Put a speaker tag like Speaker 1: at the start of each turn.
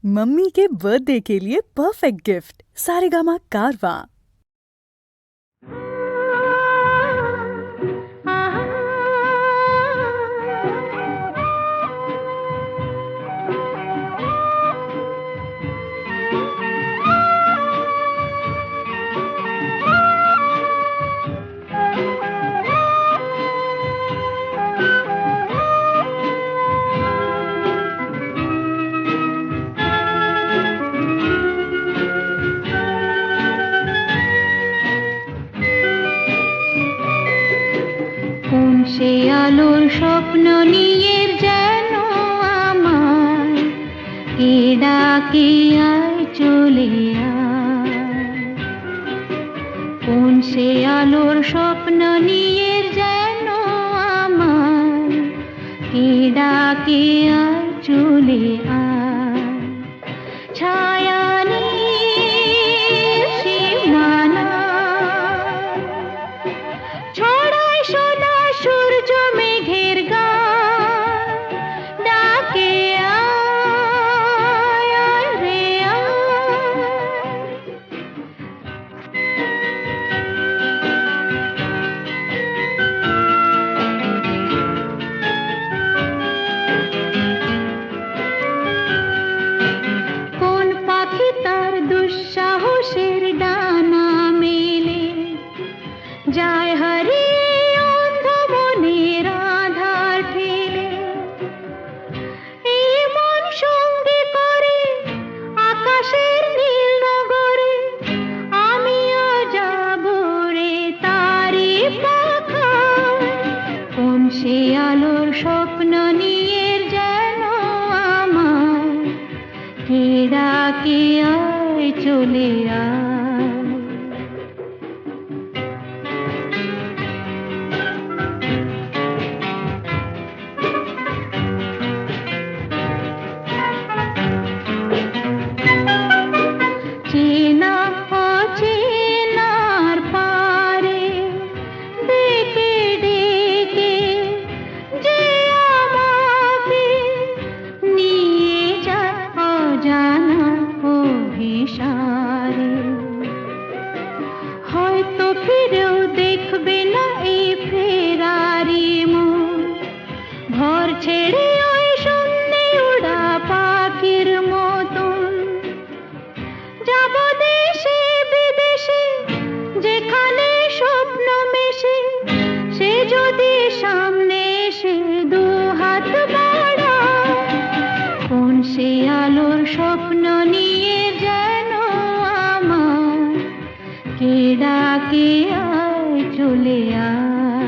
Speaker 1: Mummy के birthday के लिए परफेक्ट गिफ्ट सारेगामा कारवां।
Speaker 2: সে আলোর স্বপ্ন নিয়ে যেন আমার কে ডাকে আয় চলে আয়। কোন সে আলোর স্বপ্ন নিয়ে যেন আমার কে ডাকে আয় চলে আয়। ছায়া দুঃসাহসের ডানা মেলে যায় হারিয়ে অন্ধ মনের আধার ঠেলে। এই মন সঙ্গে করে আকাশের নীল নগরে আমিও যাব রে তারি পাখায়। কোন সে আলোর স্বপ্ন নিয়ে যেন আমার কে ডাকে চলে আয়। চেনা অচেনার পারে ডেকে ডেকে যে আমাকে নিয়ে যায় অজানা অভিসারে। হয়তো ফিরেও দেখবে না এই ফেরারি মন, ঘর ছেড়ে ওই শূন্যে উড়া পাখির মতন। যাব দেশে বিদেশে যেখানে স্বপ্ন মেশে, সে যদি সামনে এসে দু হাত বাড়ায়। কোন সে আলোর স্বপ্ন নিয়ে যেন আমার কে ডাকে আয় চলে আয়।